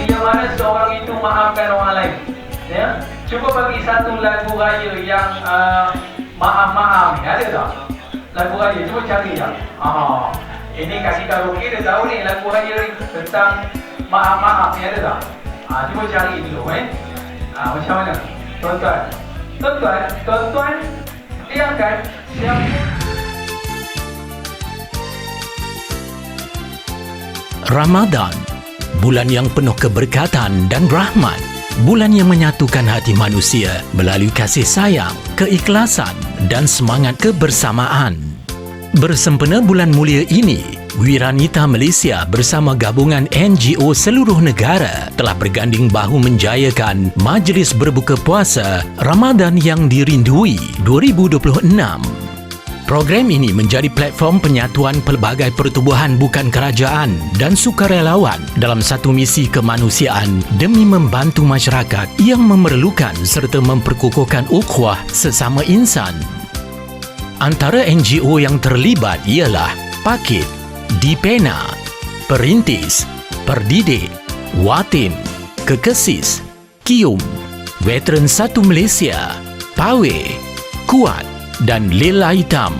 Bila mana seorang itu maafkan orang lain, ya? Cuba bagi satu lagu raya yang maaf-maaf ni, ada tak? Lagu raya, cuba cari tak? Ini kasih karaoke dia tahu ni lagu raya ni tentang maaf-maaf ni, ada tak? Cuba cari dulu macam mana? Tuan-tuan, lihatkan siapa. Ramadan, bulan yang penuh keberkatan dan rahmat. Bulan yang menyatukan hati manusia melalui kasih sayang, keikhlasan dan semangat kebersamaan. Bersempena bulan mulia ini, Wiranita Malaysia bersama gabungan NGO seluruh negara telah berganding bahu menjayakan Majlis Berbuka Puasa Ramadan yang dirindui 2026. Program ini menjadi platform penyatuan pelbagai pertubuhan bukan kerajaan dan sukarelawan dalam satu misi kemanusiaan demi membantu masyarakat yang memerlukan serta memperkukuhkan ukhuwah sesama insan. Antara NGO yang terlibat ialah Pakit, Dipena, Perintis, Perdidik, Watim, Kekesis, Kium, Veteran 1 Malaysia, Pawe, Kuat dan Lela Hitam.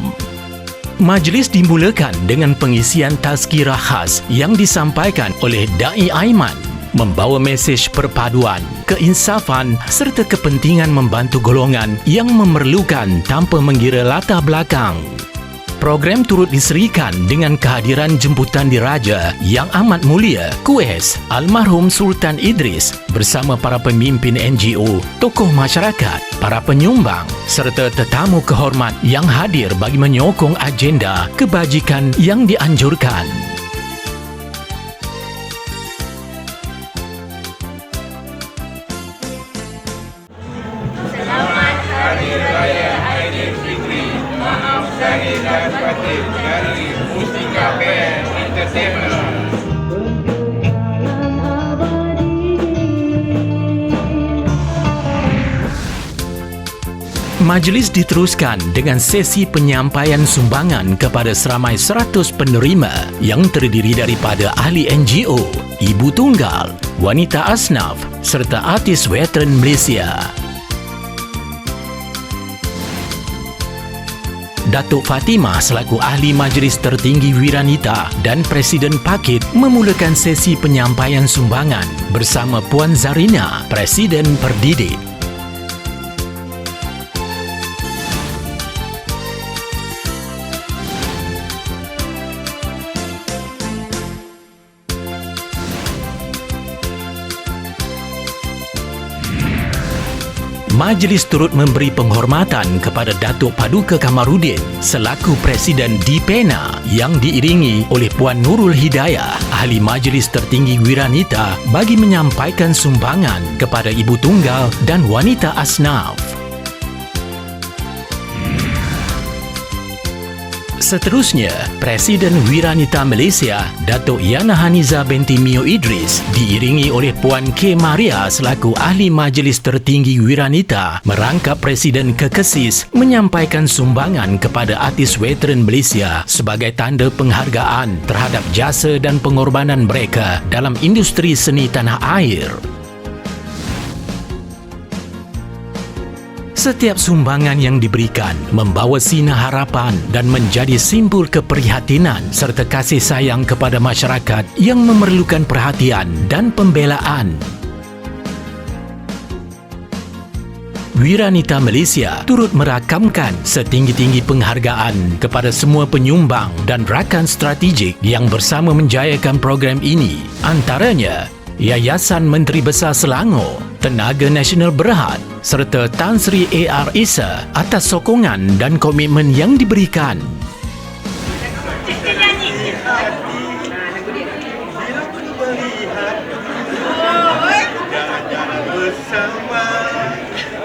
Majlis dimulakan dengan pengisian tazkirah khas yang disampaikan oleh Da'i Aiman, membawa mesej perpaduan, keinsafan serta kepentingan membantu golongan yang memerlukan tanpa mengira latar belakang. Program turut diserikan dengan kehadiran jemputan diraja yang amat mulia Kues Almarhum Sultan Idris bersama para pemimpin NGO, tokoh masyarakat, para penyumbang serta tetamu kehormat yang hadir bagi menyokong agenda kebajikan yang dianjurkan. Selamat Hari Raya Aidilfitri. Maaf zahir dan batin dari Mustika Band Entertainment. Majlis diteruskan dengan sesi penyampaian sumbangan kepada seramai 100 penerima yang terdiri daripada ahli NGO, ibu tunggal, wanita asnaf serta artis veteran Malaysia. Datuk Fatimah selaku Ahli Majlis Tertinggi Wiranita dan Presiden Pakit memulakan sesi penyampaian sumbangan bersama Puan Zarina, Presiden Perdidik. Majlis turut memberi penghormatan kepada Datuk Paduka Kamarudin selaku Presiden Dipena yang diiringi oleh Puan Nurul Hidayah, Ahli Majlis Tertinggi Wiranita bagi menyampaikan sumbangan kepada ibu tunggal dan wanita asnaf. Seterusnya, Presiden Wiranita Malaysia, Datuk Yana Haniza binti Mio Idris, diiringi oleh Puan K. Maria selaku Ahli Majlis Tertinggi Wiranita, merangkap Presiden Kekesis menyampaikan sumbangan kepada artis veteran Malaysia sebagai tanda penghargaan terhadap jasa dan pengorbanan mereka dalam industri seni tanah air. Setiap sumbangan yang diberikan membawa sinar harapan dan menjadi simbol keprihatinan serta kasih sayang kepada masyarakat yang memerlukan perhatian dan pembelaan. Wiranita Malaysia turut merakamkan setinggi-tinggi penghargaan kepada semua penyumbang dan rakan strategik yang bersama menjayakan program ini, antaranya Yayasan Menteri Besar Selangor, Tenaga Nasional Berhad serta Tan Sri A.R. Issa atas sokongan dan komitmen yang diberikan. Bersama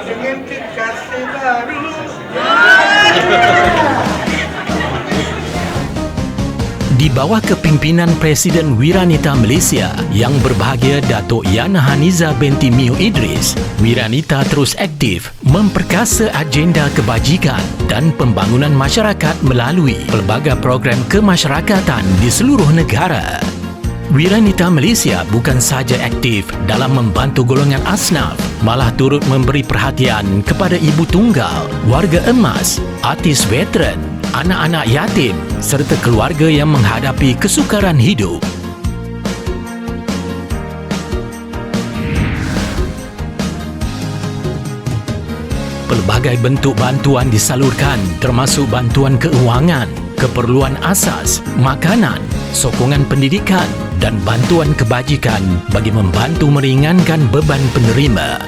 dengan kekasih baru. Di bawah kepimpinan Presiden Wiranita Malaysia yang berbahagia Datuk Yana Haniza binti Mio Idris, Wiranita terus aktif memperkasa agenda kebajikan dan pembangunan masyarakat melalui pelbagai program kemasyarakatan di seluruh negara. Wiranita Malaysia bukan sahaja aktif dalam membantu golongan asnaf, malah turut memberi perhatian kepada ibu tunggal, warga emas, artis veteran, anak-anak yatim serta keluarga yang menghadapi kesukaran hidup. Pelbagai bentuk bantuan disalurkan termasuk bantuan keuangan, keperluan asas, makanan, sokongan pendidikan dan bantuan kebajikan bagi membantu meringankan beban penerima.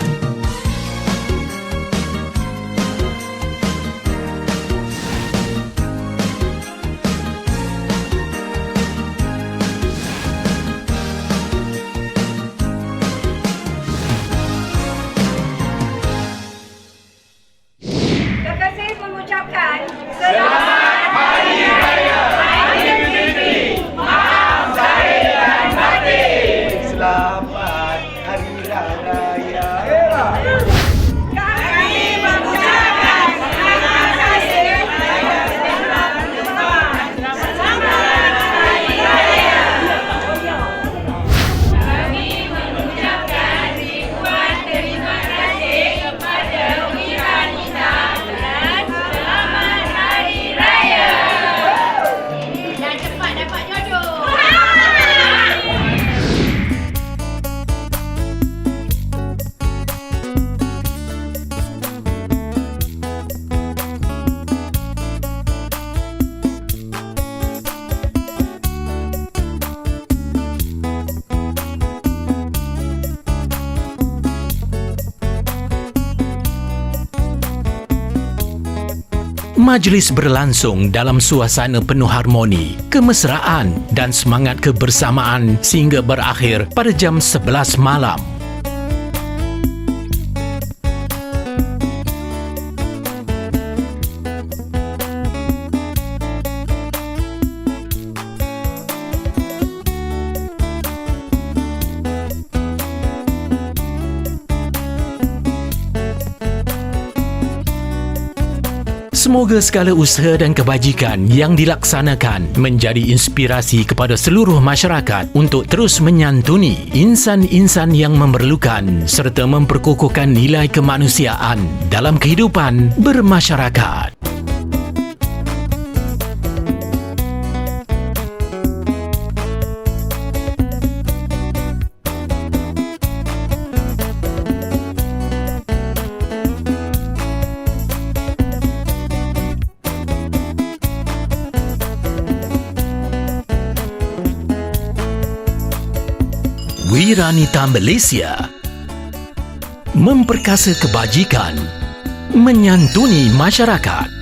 Terkasih mengucapkan selamat Selamat Hari Raya. kami mengucapkan terima kasih kami mengucapkan ribuan terima kasih kepada Wiranita dan selamat Hari Raya dan cepat dapat jodoh. Majlis berlangsung dalam suasana penuh harmoni, kemesraan dan semangat kebersamaan sehingga berakhir pada jam 11 malam. Semoga segala usaha dan kebajikan yang dilaksanakan menjadi inspirasi kepada seluruh masyarakat untuk terus menyantuni insan-insan yang memerlukan serta memperkukuhkan nilai kemanusiaan dalam kehidupan bermasyarakat. Wiranita Malaysia memperkasa kebajikan, menyantuni masyarakat.